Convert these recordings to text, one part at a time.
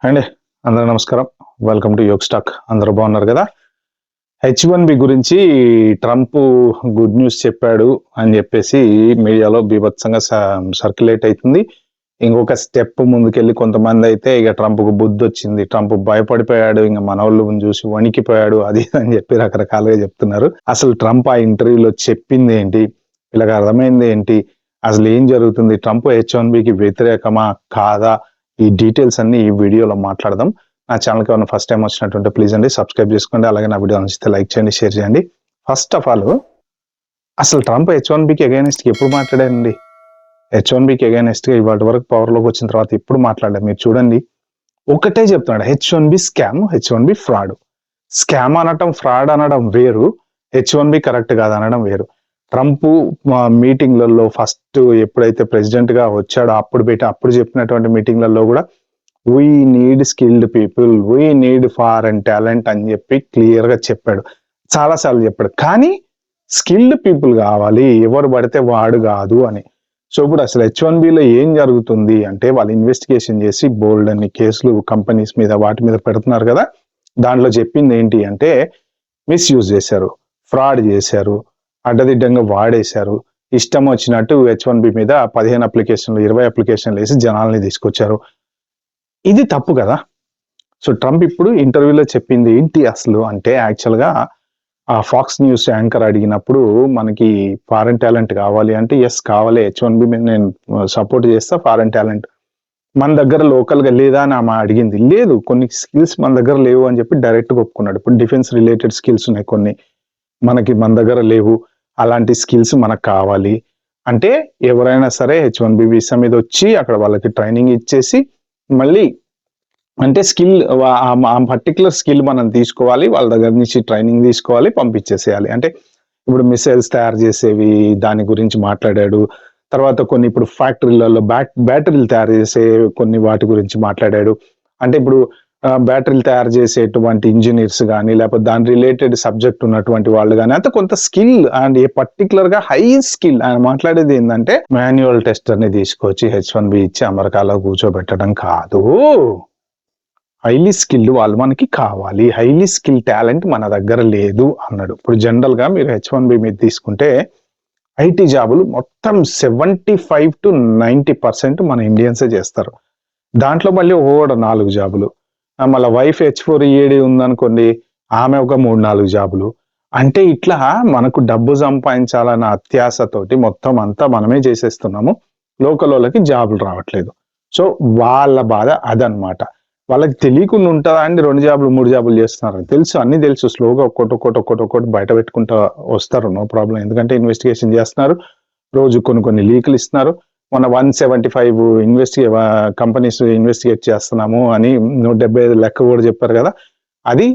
అండి అందరూ నమస్కారం. Welcome to Yog stock. అందరూ బాగున్నారు కదా? H1B గురించి ట్రంప్ గుడ్ న్యూస్ చెప్పాడు అని చెప్పేసి మీడియాలో బీభత్సంగా సర్క్యులేట్ అవుతుంది. ఇంకొక స్టెప్ ముందుకెళ్ళి కొంతమంది అయితే ఇక ట్రంప్కు బుద్ధి వచ్చింది, ట్రంప్ భయపడిపోయాడు, ఇంకా మనోళ్ళు చూసి వణికిపోయాడు, అది అని చెప్పి రకరకాలుగా చెప్తున్నారు. అసలు ట్రంప్ ఆ ఇంటర్వ్యూలో చెప్పింది ఏంటి, వీళ్ళకి అర్థమైంది ఏంటి, అసలు ఏం జరుగుతుంది, ట్రంప్ H1Bకి వ్యతిరేకమా కాదా, ఈ డీటెయిల్స్ అన్ని ఈ వీడియోలో మాట్లాడదాం. నా ఛానల్కి ఏమైనా ఫస్ట్ టైం వచ్చినట్టుంటే ప్లీజ్ అండి సబ్స్క్రైబ్ చేసుకోండి, అలాగే నా వీడియో నచ్చితే లైక్ చేయండి, షేర్ చేయండి. ఫస్ట్ ఆఫ్ ఆల్ అసలు ట్రంప్ H1Bకి అగైనెస్ట్గా ఎప్పుడు మాట్లాడారండి? H1Bకి అగైనెస్ట్గా ఇవాటి వరకు పవర్లోకి వచ్చిన తర్వాత ఎప్పుడు మాట్లాడారు? మీరు చూడండి, ఒకటే చెప్తున్నాడు, H1B scam, H1B fraud. Scam అనడం, ఫ్రాడ్ అనడం వేరు, H1B కరెక్ట్ కాదు అనడం వేరు. ట్రంప్ మీటింగ్లలో ఫస్ట్ ఎప్పుడైతే ప్రెసిడెంట్ గా వచ్చాడో అప్పుడు చెప్పినటువంటి మీటింగ్లలో కూడా we need skilled people, we need foreign talent అని చెప్పి క్లియర్ గా చెప్పాడు, చాలాసార్లు చెప్పాడు. కానీ స్కిల్డ్ పీపుల్ కావాలి, ఎవరు పడితే వాడు కాదు అని. సో ఇప్పుడు అసలు H1Bలో ఏం జరుగుతుంది అంటే, వాళ్ళు ఇన్వెస్టిగేషన్ చేసి బోల్డ్ అన్ని కేసులు కంపెనీస్ మీద వాటి మీద పెడుతున్నారు కదా. దాంట్లో చెప్పింది ఏంటి అంటే, మిస్యూజ్ చేశారు, ఫ్రాడ్ చేశారు, అడ్డదిడ్డంగా వాడేశారు, ఇష్టం వచ్చినట్టు H1B మీద 15 అప్లికేషన్లు 20 అప్లికేషన్లు వేసి జనాల్ని తీసుకొచ్చారు. ఇది తప్పు కదా. సో ట్రంప్ ఇప్పుడు ఇంటర్వ్యూలో చెప్పింది ఏంటి అసలు అంటే, యాక్చువల్గా ఆ ఫాక్స్ న్యూస్ యాంకర్ అడిగినప్పుడు మనకి ఫారెన్ టాలెంట్ కావాలి అంటే, ఎస్ కావాలి, H1B మీద నేను సపోర్ట్ చేస్తా, ఫారెన్ టాలెంట్ మన దగ్గర లోకల్గా లేదా అని ఆమె అడిగింది. లేదు, కొన్ని స్కిల్స్ మన దగ్గర లేవు అని చెప్పి డైరెక్ట్గా ఒప్పుకున్నాడు. ఇప్పుడు డిఫెన్స్ రిలేటెడ్ స్కిల్స్ ఉన్నాయి కొన్ని, మన దగ్గర లేవు, అలాంటి స్కిల్స్ మనకు కావాలి అంటే ఎవరైనా సరే H1B వీసా మీద వచ్చి అక్కడ వాళ్ళకి ట్రైనింగ్ ఇచ్చేసి మళ్ళీ అంటే స్కిల్, ఆ పర్టికులర్ స్కిల్ మనం తీసుకోవాలి, వాళ్ళ దగ్గర నుంచి ట్రైనింగ్ తీసుకోవాలి, పంపించేసేయాలి. అంటే ఇప్పుడు మిసైల్స్ తయారు చేసేవి దాని గురించి మాట్లాడాడు. తర్వాత కొన్ని ఇప్పుడు ఫ్యాక్టరీలలో బ్యాటరీలు తయారు చేసే కొన్ని వాటి గురించి మాట్లాడాడు. అంటే ఇప్పుడు బ్యాటరీలు తయారు చేసేటువంటి ఇంజనీర్స్ కానీ, లేకపోతే దాని రిలేటెడ్ సబ్జెక్ట్ ఉన్నటువంటి వాళ్ళు కానీ, అంత కొంత స్కిల్ అండ్ ఏ పర్టికులర్ గా హై స్కిల్. ఆయన మాట్లాడేది ఏంటంటే, మాన్యువల్ టెస్టర్ ని తీసుకొచ్చి H1B ఇచ్చి అమెరికాలో కూర్చోబెట్టడం కాదు, హైలీ స్కిల్డ్ వాళ్ళు మనకి కావాలి, హైలీ స్కిల్ టాలెంట్ మన దగ్గర లేదు అన్నాడు. ఇప్పుడు జనరల్ గా మీరు H1B మీద తీసుకుంటే ఐటీ జాబులు మొత్తం 75 to 90% మన ఇండియన్సే చేస్తారు. దాంట్లో మళ్ళీ ఒకటి 4 జాబులు, మళ్ళీ వైఫ్ H4EAD ఉందనుకోండి, ఆమె ఒక 3-4 జాబులు. అంటే ఇట్లా మనకు డబ్బు సంపాదించాలన్న అత్యాశతోటి మొత్తం అంతా మనమే చేసేస్తున్నాము, లోకల్ వాళ్ళకి జాబులు రావట్లేదు. సో వాళ్ళ బాధ అదనమాట. వాళ్ళకి తెలియకుండా ఉంటుందా అండి, 2 జాబులు 3 జాబులు చేస్తున్నారు, తెలుసు, అన్ని తెలుసు. స్లోగా ఒక్కొక్కటి బయట పెట్టుకుంటూ వస్తారు, నో ప్రాబ్లం. ఎందుకంటే ఇన్వెస్టిగేషన్ చేస్తున్నారు, రోజు కొన్ని లీకులు ఇస్తున్నారు. మన 175 కంపెనీస్ ఇన్వెస్టిగేట్ చేస్తున్నాము అని 175 లెక్క కూడా చెప్పారు కదా. అది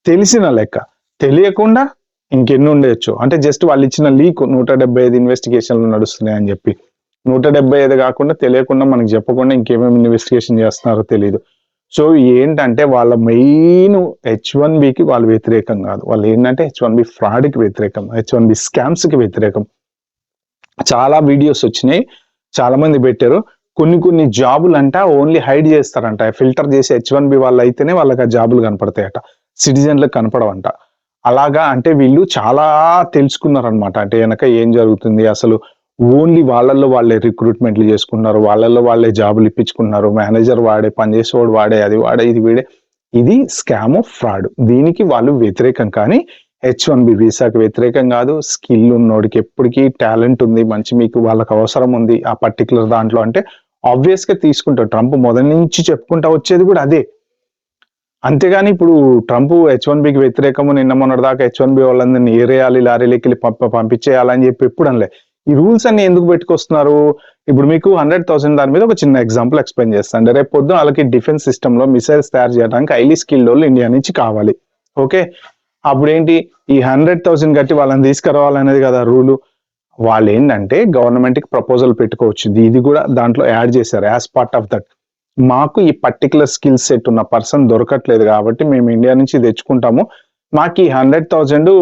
తెలిసిన లెక్క, తెలియకుండా ఇంకెన్ని ఉండొచ్చు. అంటే జస్ట్ వాళ్ళు ఇచ్చిన లీక్ 175 ఇన్వెస్టిగేషన్లు నడుస్తున్నాయి అని చెప్పి, 175 కాకుండా తెలియకుండా మనకి చెప్పకుండా ఇంకేమేమి ఇన్వెస్టిగేషన్ చేస్తున్నారో తెలియదు. సో ఏంటంటే వాళ్ళ మెయిన్ H1Bకి వాళ్ళు వ్యతిరేకం కాదు, వాళ్ళు ఏంటంటే H1B ఫ్రాడ్కి వ్యతిరేకం, H1B స్కామ్స్కి వ్యతిరేకం. చాలా వీడియోస్ వచ్చినాయి, చాలా మంది పెట్టారు. కొన్ని జాబులు అంట ఓన్లీ హైడ్ చేస్తారంట, ఫిల్టర్ చేసి H1B వాళ్ళు అయితేనే వాళ్ళకి ఆ జాబులు కనపడతాయట, సిటిజన్లకు కనపడవంట. అలాగా అంటే వీళ్ళు చాలా తెలుసుకున్నారనమాట. అంటే వెనక ఏం జరుగుతుంది అసలు, ఓన్లీ వాళ్ళల్లో వాళ్ళే రిక్రూట్మెంట్లు చేసుకున్నారు, వాళ్ళల్లో వాళ్ళే జాబులు ఇప్పించుకున్నారు, మేనేజర్ వాడే, పనిచేసేవాడు వాడే, అది వాడే, ఇది వీడే. ఇది స్కామ్, ఫ్రాడ్. దీనికి వాళ్ళు వ్యతిరేకం. కానీ H1B వీసాకి వ్యతిరేకం కాదు. స్కిల్ ఉన్నోడికి ఎప్పటికీ టాలెంట్ ఉంది, మంచి మీకు వాళ్ళకి అవసరం ఉంది ఆ పర్టికులర్ దాంట్లో అంటే ఆబ్వియస్ గా తీసుకుంటారు. ట్రంప్ మొదటి నుంచి చెప్పుకుంటా వచ్చేది కూడా అదే. అంతేగాని ఇప్పుడు ట్రంప్ H1Bకి వ్యతిరేకము, నిన్న మొన్నటి దాకా H1B వాళ్ళందరినీ ఏరేయాలి, లారీలెక్కి పంపించేయాలని చెప్పి ఎప్పుడు అనలే. ఈ రూల్స్ అన్ని ఎందుకు పెట్టుకొస్తున్నారు? ఇప్పుడు మీకు 100,000 దాని మీద ఒక చిన్న ఎగ్జాంపుల్ ఎక్స్ప్లెయిన్ చేస్తాను. రేపు పొద్దున వాళ్ళకి డిఫెన్స్ సిస్టమ్ లో మిసైల్స్ తయారు చేయడానికి హైలీ స్కిల్డ్ వాళ్ళు ఇండియా నుంచి కావాలి. ఓకే, అప్పుడు ఏంటి, ఈ 100,000 కట్టి వాళ్ళని తీసుకురావాలనేది కదా రూలు. వాళ్ళు ఏంటంటే గవర్నమెంట్ కి ప్రపోజల్ పెట్టుకోవచ్చు, ఇది కూడా దాంట్లో యాడ్ చేశారు యాజ్ పార్ట్ ఆఫ్ దట్. మాకు ఈ పర్టికులర్ స్కిల్ సెట్ ఉన్న పర్సన్ దొరకట్లేదు కాబట్టి మేము ఇండియా నుంచి తెచ్చుకుంటాము, మాకు ఈ 100,000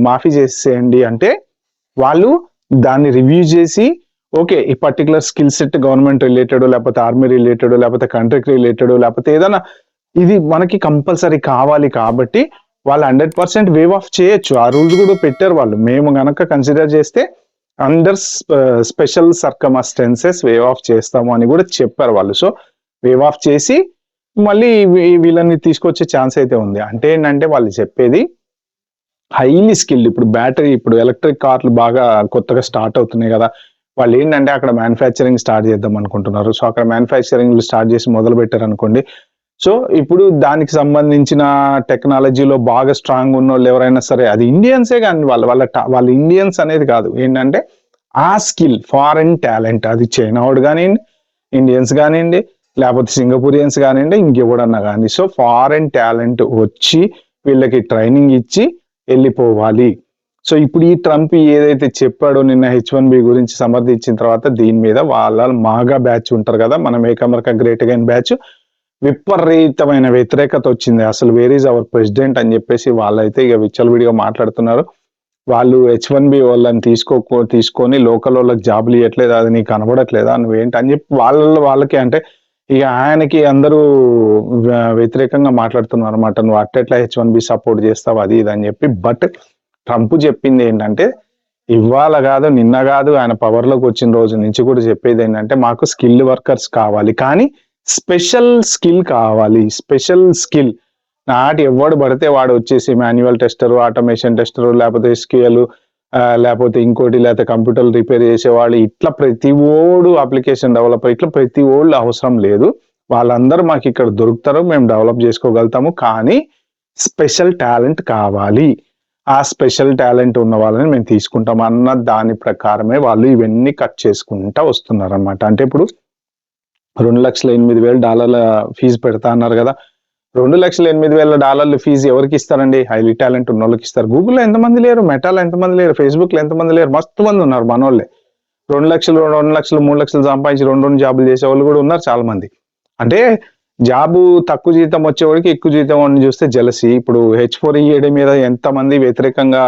మాఫీ చేసేయండి అంటే, వాళ్ళు దాన్ని రివ్యూ చేసి ఓకే ఈ particular skill set government related, లేకపోతే ఆర్మీ రిలేటెడ్, లేకపోతే కంట్రీకి రిలేటెడ్, లేకపోతే ఏదైనా ఇది మనకి కంపల్సరీ కావాలి కాబట్టి వాళ్ళు 100% వేవ్ ఆఫ్ చేయొచ్చు. ఆ రూల్స్ కూడా పెట్టారు వాళ్ళు. మేము గనక కన్సిడర్ చేస్తే under special circumstances wave of చేస్తాము అని కూడా చెప్పారు వాళ్ళు. సో వేవ్ ఆఫ్ చేసి మళ్ళీ వీళ్ళని తీసుకొచ్చే ఛాన్స్ అయితే ఉంది. అంటే ఏంటంటే వాళ్ళు చెప్పేది హైలీ స్కిల్డ్. ఇప్పుడు బ్యాటరీ, ఇప్పుడు ఎలక్ట్రిక్ కార్లు బాగా కొత్తగా స్టార్ట్ అవుతున్నాయి కదా, వాళ్ళు ఏంటంటే అక్కడ మ్యానుఫ్యాక్చరింగ్ స్టార్ట్ చేద్దాం అనుకుంటున్నారు. సో అక్కడ మ్యానుఫ్యాక్చరింగ్ స్టార్ట్ చేసి మొదలు పెట్టారు అనుకోండి. సో ఇప్పుడు దానికి సంబంధించిన టెక్నాలజీలో బాగా స్ట్రాంగ్ ఉన్న వాళ్ళు ఎవరైనా సరే, అది ఇండియన్సే కానీ వాళ్ళ ఇండియన్స్ అనేది కాదు, ఏంటంటే ఆ స్కిల్, ఫారెన్ టాలెంట్, అది చైనా వాడు కానివ్వండి, ఇండియన్స్ కానివ్వండి, లేకపోతే సింగపూరియన్స్ కానివ్వండి, ఇంకెవడన్నా కానీ. సో ఫారెన్ టాలెంట్ వచ్చి వీళ్ళకి ట్రైనింగ్ ఇచ్చి వెళ్ళిపోవాలి. సో ఇప్పుడు ఈ ట్రంప్ ఏదైతే చెప్పాడో నిన్న H1B గురించి సమర్థించిన తర్వాత, దీని మీద వాళ్ళ మాగా బ్యాచ్ ఉంటారు కదా, మన make America great again batch, విపరీతమైన వ్యతిరేకత వచ్చింది. అసలు వేర్ ఈజ్ అవర్ ప్రెసిడెంట్ అని చెప్పేసి వాళ్ళైతే ఇక విచ్చలవిడిగా మాట్లాడుతున్నారు. వాళ్ళు H1B వాళ్ళని తీసుకొని లోకల్ వాళ్ళకి జాబులు ఇవ్వట్లేదు, అది నీకు కనబడట్లేదా, నువ్వేంటి అని చెప్పి వాళ్ళకి అంటే ఇక ఆయనకి అందరూ వ్యతిరేకంగా మాట్లాడుతున్నారు అనమాట. నువ్వు అట్టెట్లా H1B సపోర్ట్ చేస్తావు, అది ఇది అని చెప్పి. బట్ ట్రంప్ చెప్పింది ఏంటంటే, ఇవాళ కాదు నిన్న కాదు, ఆయన పవర్లోకి వచ్చిన రోజు నుంచి కూడా చెప్పేది ఏంటంటే, మాకు స్కిల్ వర్కర్స్ కావాలి, కానీ స్పెషల్ స్కిల్ కావాలి. స్పెషల్ స్కిల్ నాటి ఎవడు పడితే వాడు వచ్చేసి మాన్యువల్ టెస్టరు, ఆటోమేషన్ టెస్టరు, లేకపోతే SQL, లేకపోతే ఇంకోటి, లేకపోతే కంప్యూటర్లు రిపేర్ చేసేవాళ్ళు, ఇట్లా ప్రతి ఓడు అప్లికేషన్ డెవలపర్, ఇట్లా ప్రతి ఓళ్ళు అవసరం లేదు. వాళ్ళందరూ మాకు ఇక్కడ దొరుకుతారు, మేము డెవలప్ చేసుకోగలుగుతాము, కానీ స్పెషల్ టాలెంట్ కావాలి. ఆ స్పెషల్ టాలెంట్ ఉన్న వాళ్ళని మేము తీసుకుంటాం అన్న దాని ప్రకారమే వాళ్ళు ఇవన్నీ కట్ చేసుకుంటా వస్తున్నారు అనమాట. అంటే ఇప్పుడు $2,08,000 ఫీజు పెడతా అన్నారు కదా, $2,08,000 ఫీజు ఎవరికి ఇస్తారండి? హైలీ టాలెంట్ ఉన్న వాళ్ళకి ఇస్తారు. గూగుల్లో ఎంతమంది లేరు, మెటాలో ఎంతమంది లేరు, ఫేస్బుక్లో ఎంతమంది లేరు, మస్తు మంది ఉన్నారు మనోళ్ళే. 2 లక్షలు 2 లక్షలు 3 లక్షలు సంపాదించి 2 జాబులు చేసే వాళ్ళు కూడా ఉన్నారు చాలా మంది. అంటే జాబు తక్కువ జీతం వచ్చేవాడికి ఎక్కువ జీతం అని చూస్తే జలసి. ఇప్పుడు H4EAD మీద ఎంతమంది వ్యతిరేకంగా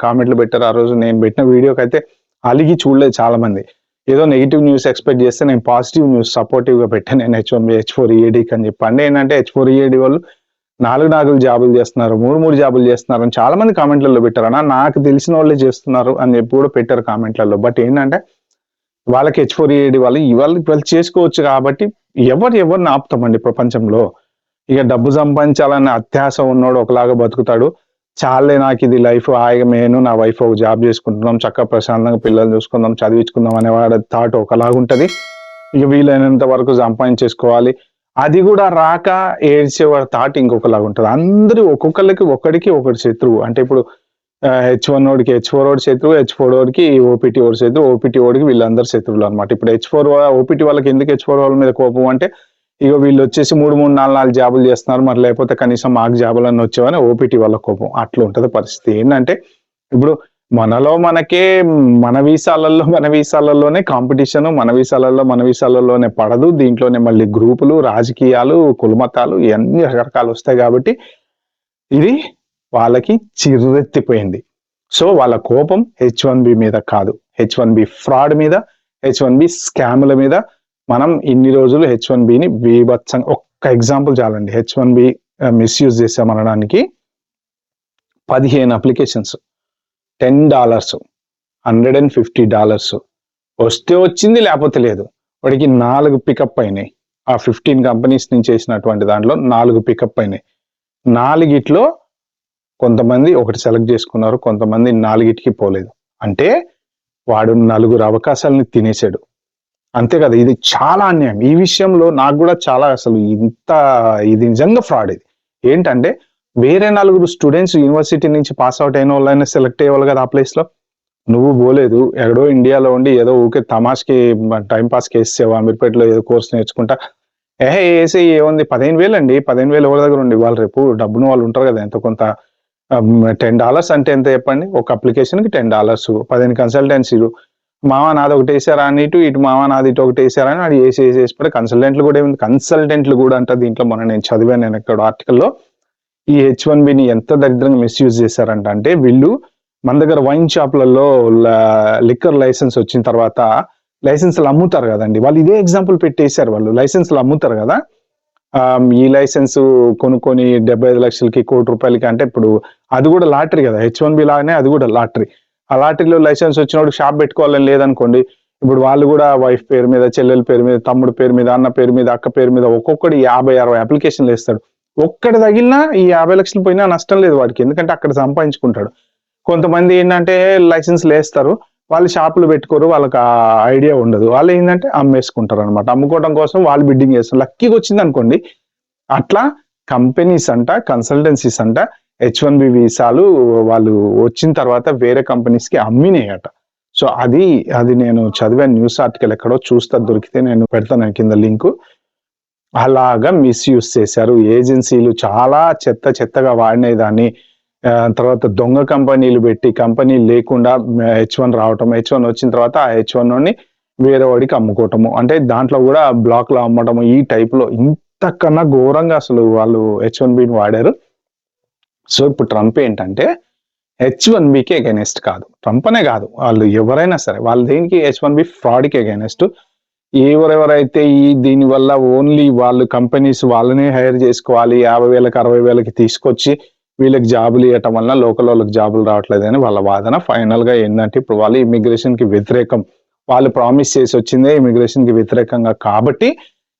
కామెంట్లు పెట్టారు. ఆ రోజు నేను పెట్టిన వీడియోకి అయితే అలిగి చూడలేదు చాలా మంది. ఏదో నెగిటివ్ న్యూస్ ఎక్స్పెక్ట్ చేస్తే నేను పాజిటివ్ న్యూస్ సపోర్టివ్ గా పెట్టాను నేను H4EADకి అని చెప్పి. అంటే ఏంటంటే H4EAD వాళ్ళు 4 జాబులు చేస్తున్నారు, 3 జాబులు చేస్తున్నారు అని చాలా మంది కామెంట్లలో పెట్టారు. అన్న నాకు తెలిసిన వాళ్ళే చేస్తున్నారు అని చెప్పి కూడా పెట్టారు కామెంట్లలో. బట్ ఏంటంటే వాళ్ళకి H4EAD వాళ్ళు చేసుకోవచ్చు కాబట్టి ఎవరిని ఆపుతామండి ప్రపంచంలో. ఇక డబ్బు సంపాదించాలన్న అత్యాశ ఉన్నోడు ఒకలాగా బతుకుతాడు. చాలే నాకు ఇది లైఫ్, హాయిగా నేను నా వైఫ్ ఒక జాబ్ చేసుకుంటున్నాం, చక్కగా ప్రశాంతంగా పిల్లలు చూసుకుందాం, చదివించుకుందాం అనేవాడు థాట్ ఒకలాగుంటది. ఇక వీలైనంత వరకు సంపాదించేసుకోవాలి, అది కూడా రాక ఏడ్చేవాడు థాట్ ఇంకొకలాగా ఉంటుంది. అందరూ ఒక్కొక్కరికి ఒకటి శత్రువు. అంటే ఇప్పుడు H1 ఓడికి H4 ఓడి శత్రువు, H4 ఓడికి OPT ఓడి శత్రువు, OPT ఓడికి వీళ్ళందరూ శత్రువులు అనమాట. ఇప్పుడు OPT వాళ్ళకి ఎందుకు H4 వాళ్ళ మీద కోపం అంటే, ఇక వీళ్ళు వచ్చేసి 3 జాబులు చేస్తున్నారు, మరి లేకపోతే కనీసం మాకు జాబులన్నీ వచ్చేవని OPT వాళ్ళ కోపం. అట్లా ఉంటది పరిస్థితి. ఏంటంటే ఇప్పుడు మనలో మనకే మన వీసాలలోనే కాంపిటీషన్, మన వీసాలలోనే పడదు. దీంట్లోనే మళ్ళీ గ్రూపులు, రాజకీయాలు, కులమతాలు ఇవన్నీ రకరకాలు వస్తాయి. కాబట్టి ఇది వాళ్ళకి చిర్రెత్తిపోయింది. సో వాళ్ళ కోపం H1B మీద కాదు, H1B ఫ్రాడ్ మీద, H1B స్కాముల మీద. మనం ఇన్ని రోజులు H1Bని బీభత్సంగా, ఒక్క ఎగ్జాంపుల్ చాలండి, H1B మిస్యూజ్ చేసామనడానికి 15 అప్లికేషన్స్, $10, $150 వస్తే వచ్చింది, లేకపోతే లేదు. వాడికి 4 పికప్ అయినాయి. ఆ 15 కంపెనీస్ నుంచి చేసినటువంటి దాంట్లో 4 పికప్ అయినాయి. 4గిట్లో కొంతమంది ఒకటి సెలెక్ట్ చేసుకున్నారు, కొంతమంది 4గిటికి పోలేదు. అంటే వాడు 4 అవకాశాలని తినేసాడు. అంతే కదా, ఇది చాలా అన్యాయం. ఈ విషయంలో నాకు కూడా చాలా అసలు ఇది నిజంగా ఫ్రాడ్. ఇది ఏంటంటే వేరే 4 స్టూడెంట్స్ యూనివర్సిటీ నుంచి పాస్ అవుట్ అయిన వాళ్ళైనా సెలెక్ట్ అయ్యేవాళ్ళు కదా ఆ ప్లేస్ లో. నువ్వు పోలేదు, ఎక్కడో ఇండియాలో ఉండి ఏదో ఊకే తమాష్కి టైం పాస్కి వేసేవా, అమీర్పేటలో ఏదో కోర్స్ నేర్చుకుంటా వేసి ఏముంది, 15,000 అండి. 15,000 ఎవరి దగ్గర ఉండి వాళ్ళు రేపు డబ్బును వాళ్ళు ఉంటారు కదా, ఎంతో కొంత. $10 అంటే ఎంత చెప్పండి, ఒక అప్లికేషన్కి $10, 15 కన్సల్టెన్సీలు. మామ నాది ఒకటి వేసారా అని ఇటు మామ నాది ఇటు ఒకటి వేసారా అని అది వేసి పడే కన్సల్టెంట్లు కూడా ఏముంది, కన్సల్టెంట్లు కూడా అంట దీంట్లో. మొన్న నేను చదివాను నేను ఇక్కడ ఆర్టికల్లో, ఈ H1Bని ఎంత దరిద్రంగా మిస్యూజ్ చేశారంట అంటే, వీళ్ళు మన దగ్గర వైన్ షాప్లలో లిక్కర్ లైసెన్స్ వచ్చిన తర్వాత లైసెన్స్లు అమ్ముతారు కదండి, వాళ్ళు ఇదే ఎగ్జాంపుల్ పెట్టేశారు. వాళ్ళు లైసెన్స్లు అమ్ముతారు కదా, ఈ లైసెన్స్ కొనుక్కొని 75 లక్షలకి ₹1,00,00,000 అంటే ఇప్పుడు అది కూడా లాటరీ కదా, H1B లాగానే అది కూడా లాటరీ. ఆ లాటరీలో లైసెన్స్ వచ్చినప్పుడు షాప్ పెట్టుకోవాలని లేదనుకోండి, ఇప్పుడు వాళ్ళు కూడా వైఫ్ పేరు మీద, చెల్లెల పేరు మీద, తమ్ముడు పేరు మీద, అన్న పేరు మీద, అక్క పేరు మీద ఒక్కొక్కటి 50-60 అప్లికేషన్లు వేస్తాడు. ఒక్కటి తగిలినా ఈ 50 లక్షలు పోయినా నష్టం లేదు వాడికి, ఎందుకంటే అక్కడ సంపాదించుకుంటాడు. కొంతమంది ఏంటంటే లైసెన్స్లు వేస్తారు, వాళ్ళు షాపులు పెట్టుకోరు, వాళ్ళకి ఆ ఐడియా ఉండదు, వాళ్ళు ఏంటంటే అమ్మేసుకుంటారు అనమాట. అమ్ముకోవడం కోసం వాళ్ళు బిడ్డింగ్ చేస్తారు. లక్కీగా వచ్చింది అనుకోండి. అట్లా కంపెనీస్ అంట, కన్సల్టెన్సీస్ అంట H1B వీసాలు వాళ్ళు వచ్చిన తర్వాత వేరే కంపెనీస్ కి అమ్మినాయట. సో అది నేను చదివాను, న్యూస్ ఆర్టికల్ ఎక్కడో, చూస్తా దొరికితే నేను పెడతాను కింద లింకు. అలాగా మిస్యూజ్ చేశారు ఏజెన్సీలు, చాలా చెత్తగా వాడినాయి దాన్ని. తర్వాత దొంగ కంపెనీలు పెట్టి, కంపెనీ లేకుండా H1 రావటం, H1 వచ్చిన తర్వాత ఆ H1ని వేరే వాడికి అమ్ముకోవటము, అంటే దాంట్లో కూడా బ్లాక్ లో అమ్మటము, ఈ టైప్ లో ఇంతకన్నా ఘోరంగా అసలు వాళ్ళు H1Bని వాడారు. సో ఇప్పుడు ట్రంప్ ఏంటంటే H1Bకి అగైనెస్ట్ కాదు, ట్రంప్ అనే కాదు, వాళ్ళు ఎవరైనా సరే వాళ్ళు దేనికి H1B ఫ్రాడ్కి అగైనెస్ట్. ఎవరెవరైతే దీని వల్ల ఓన్లీ వాళ్ళు కంపెనీస్ వాళ్ళనే హైర్ చేసుకోవాలి, 50,000కి 60,000కి తీసుకొచ్చి వీళ్ళకి జాబులు ఇవ్వటం వల్ల లోకల్ వాళ్ళకి జాబులు రావట్లేదు అని వాళ్ళ వాదన. ఫైనల్ గా ఏంటంటే ఇప్పుడు వాళ్ళు ఇమిగ్రేషన్ కి వ్యతిరేకం, వాళ్ళు ప్రామిస్ చేసి వచ్చిందే ఇమిగ్రేషన్ కి వ్యతిరేకంగా, కాబట్టి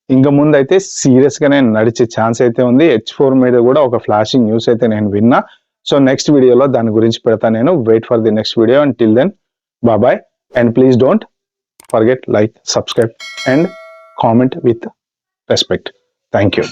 ఇంక ముందు అయితే సీరియస్ గానే నడిచే ఛాన్స్ అయితే ఉంది. H4 మీద కూడా ఒక ఫ్లాషింగ్ న్యూస్ అయితే నేను విన్నా. సో నెక్స్ట్ వీడియోలో దాని గురించి పెడతా నేను. Wait for the next video. Until then bye and please don't forget, like, subscribe and comment with respect. Thank you.